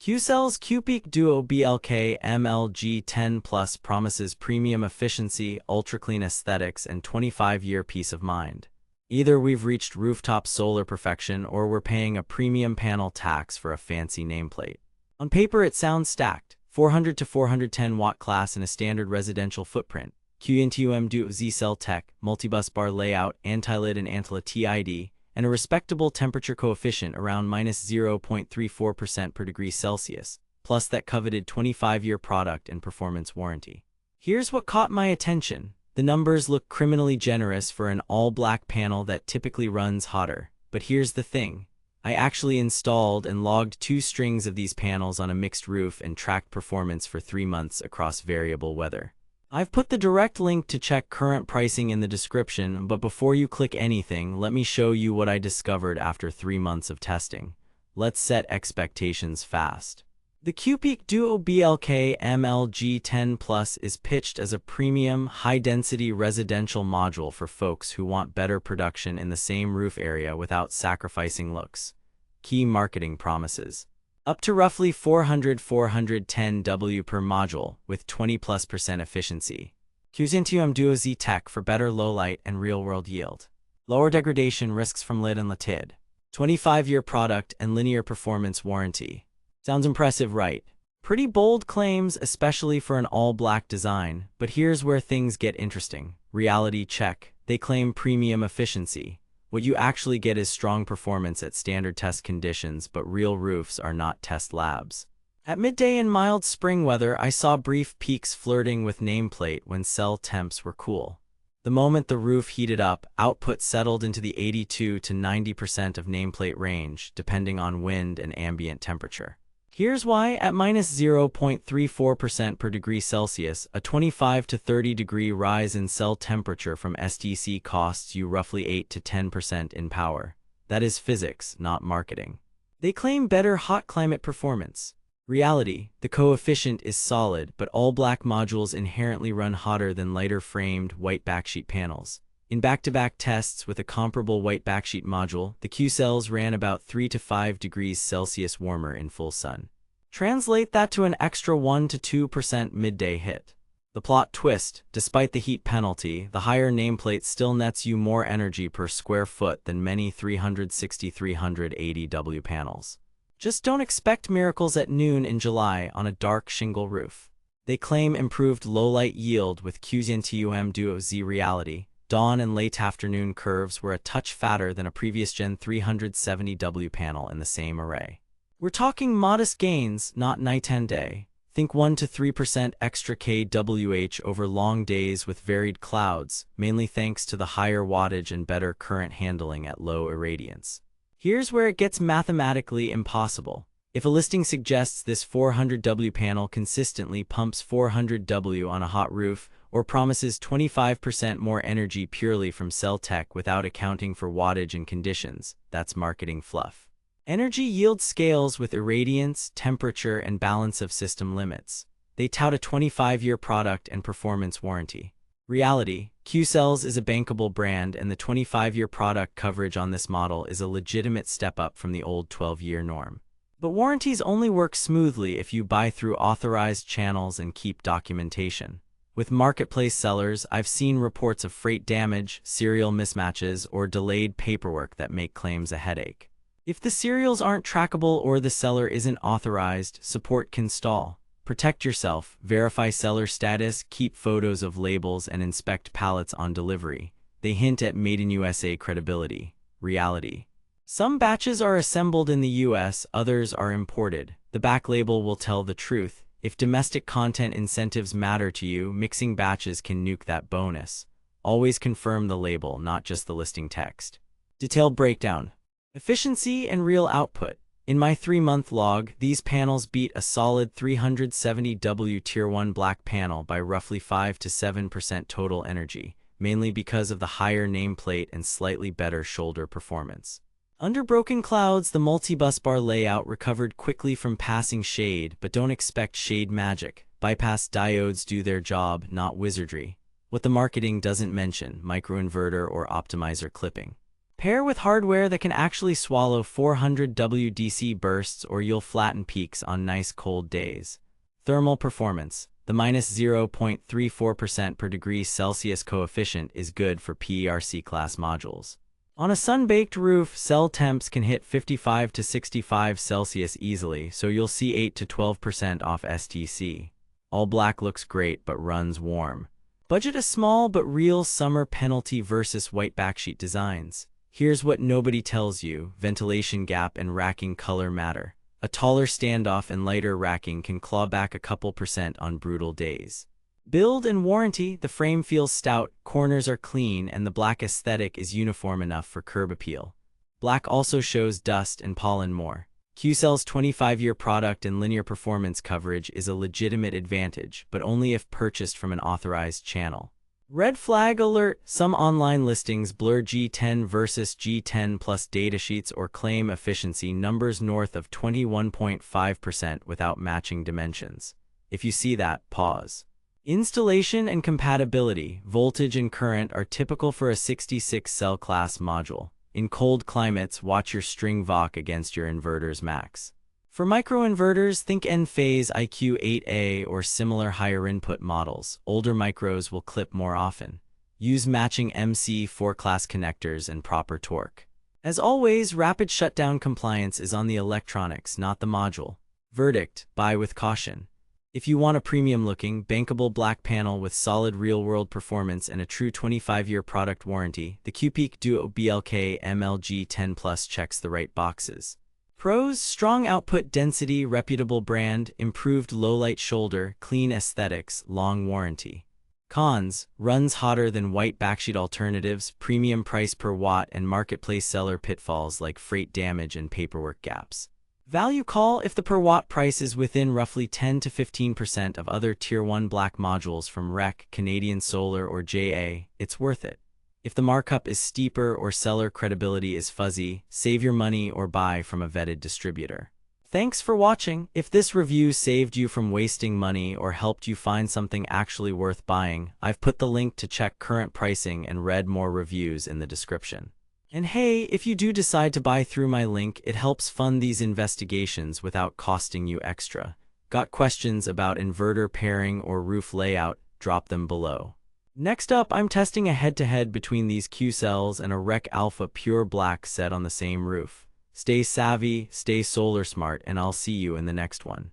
Qcells Q.PEAK Duo BLK ML-G10 Plus promises premium efficiency, ultra-clean aesthetics, and 25-year peace of mind. Either we've reached rooftop solar perfection or we're paying a premium panel tax for a fancy nameplate. On paper it sounds stacked, 400 to 410 watt class in a standard residential footprint, QNTUM Duo Z-Cell Tech, multi-bus bar layout, anti-lid and anti-TID, and a respectable temperature coefficient around -0.34% per degree Celsius, plus that coveted 25-year product and performance warranty. Here's what caught my attention. The numbers look criminally generous for an all-black panel that typically runs hotter. But here's the thing. I actually installed and logged 2 strings of these panels on a mixed roof and tracked performance for 3 months across variable weather. I've put the direct link to check current pricing in the description, but before you click anything, let me show you what I discovered after 3 months of testing. Let's set expectations fast. The Q.PEAK Duo BLK ML-G10 Plus is pitched as a premium, high-density residential module for folks who want better production in the same roof area without sacrificing looks. Key marketing promises. Up to roughly 410 W per module with 20+% efficiency. QNTUM Duo Z Tech for better low-light and real-world yield. Lower degradation risks from lid and latid. 25-year product and linear performance warranty. Sounds impressive, right? Pretty bold claims, especially for an all-black design, but here's where things get interesting. Reality check. They claim premium efficiency. What you actually get is strong performance at standard test conditions, but real roofs are not test labs. At midday in mild spring weather, I saw brief peaks flirting with nameplate when cell temps were cool. The moment the roof heated up, output settled into the 82 to 90% of nameplate range, depending on wind and ambient temperature. Here's why. At -0.34% per degree Celsius, a 25 to 30 degree rise in cell temperature from STC costs you roughly 8 to 10% in power. That is physics, not marketing. They claim better hot climate performance. Reality, the coefficient is solid, but all-black modules inherently run hotter than lighter-framed, white backsheet panels. In back-to-back tests with a comparable white backsheet module, the Qcells ran about 3 to 5 degrees Celsius warmer in full sun. Translate that to an extra 1 to 2% midday hit. The plot twist: despite the heat penalty, the higher nameplate still nets you more energy per square foot than many 360-380 W panels. Just don't expect miracles at noon in July on a dark shingle roof. They claim improved low-light yield with QNTUM Duo Z Reality. Dawn and late afternoon curves were a touch fatter than a previous Gen 370 W panel in the same array. We're talking modest gains, not night and day. Think 1 to 3% extra kWh over long days with varied clouds, mainly thanks to the higher wattage and better current handling at low irradiance. Here's where it gets mathematically impossible. If a listing suggests this 400 W panel consistently pumps 400 W on a hot roof, or promises 25% more energy purely from cell tech without accounting for wattage and conditions, that's marketing fluff. Energy yield scales with irradiance, temperature, and balance of system limits. They tout a 25-year product and performance warranty. Reality, Qcells is a bankable brand, and the 25-year product coverage on this model is a legitimate step up from the old 12-year norm. But warranties only work smoothly if you buy through authorized channels and keep documentation. With marketplace sellers, I've seen reports of freight damage, serial mismatches, or delayed paperwork that make claims a headache. If the serials aren't trackable or the seller isn't authorized, support can stall. Protect yourself, verify seller status, keep photos of labels, and inspect pallets on delivery. They hint at Made in USA credibility. Reality. Some batches are assembled in the US, others are imported. The back label will tell the truth. If domestic content incentives matter to you, mixing batches can nuke that bonus. Always confirm the label, not just the listing text. Detailed breakdown. Efficiency and real output. In my 3-month log, these panels beat a solid 370 W Tier 1 black panel by roughly 5 to 7% total energy, mainly because of the higher nameplate and slightly better shoulder performance. Under broken clouds, the multi-bus bar layout recovered quickly from passing shade, but don't expect shade magic. Bypass diodes do their job, not wizardry. What the marketing doesn't mention: microinverter or optimizer clipping. Pair with hardware that can actually swallow 400 WDC bursts, or you'll flatten peaks on nice cold days. Thermal performance. The -0.34% per degree Celsius coefficient is good for PERC class modules. On a sun-baked roof, cell temps can hit 55 to 65 Celsius easily, so you'll see 8 to 12% off STC. All black looks great but runs warm. Budget a small but real summer penalty versus white backsheet designs. Here's what nobody tells you: ventilation gap and racking color matter. A taller standoff and lighter racking can claw back a couple % on brutal days. Build and warranty. The frame feels stout, corners are clean, and the black aesthetic is uniform enough for curb appeal. Black also shows dust and pollen more. Qcells' 25-year product and linear performance coverage is a legitimate advantage, but only if purchased from an authorized channel. Red flag alert: some online listings blur G10 versus G10 plus datasheets or claim efficiency numbers north of 21.5% without matching dimensions. If you see that, pause. Installation and compatibility. Voltage and current are typical for a 66-cell class module. In cold climates, watch your string VOC against your inverter's max. For microinverters, think Enphase IQ8A or similar higher input models. Older micros will clip more often. Use matching MC4 class connectors and proper torque. As always, rapid shutdown compliance is on the electronics, not the module. Verdict: buy with caution. If you want a premium-looking, bankable black panel with solid real-world performance and a true 25-year product warranty, the Q.PEAK Duo BLK ML-G10 Plus checks the right boxes. Pros: strong output density, reputable brand, improved low-light shoulder, clean aesthetics, long warranty. Cons: runs hotter than white backsheet alternatives, premium price per watt, and marketplace seller pitfalls like freight damage and paperwork gaps. Value call: if the per watt price is within roughly 10 to 15% of other Tier 1 black modules from REC, Canadian Solar, or JA, it's worth it. If the markup is steeper or seller credibility is fuzzy, save your money or buy from a vetted distributor. Thanks for watching. If this review saved you from wasting money or helped you find something actually worth buying, I've put the link to check current pricing and read more reviews in the description. And hey, if you do decide to buy through my link, it helps fund these investigations without costing you extra. Got questions about inverter pairing or roof layout? Drop them below. Next up, I'm testing a head-to-head between these Qcells and a REC Alpha Pure Black set on the same roof. Stay savvy, stay solar smart, and I'll see you in the next one.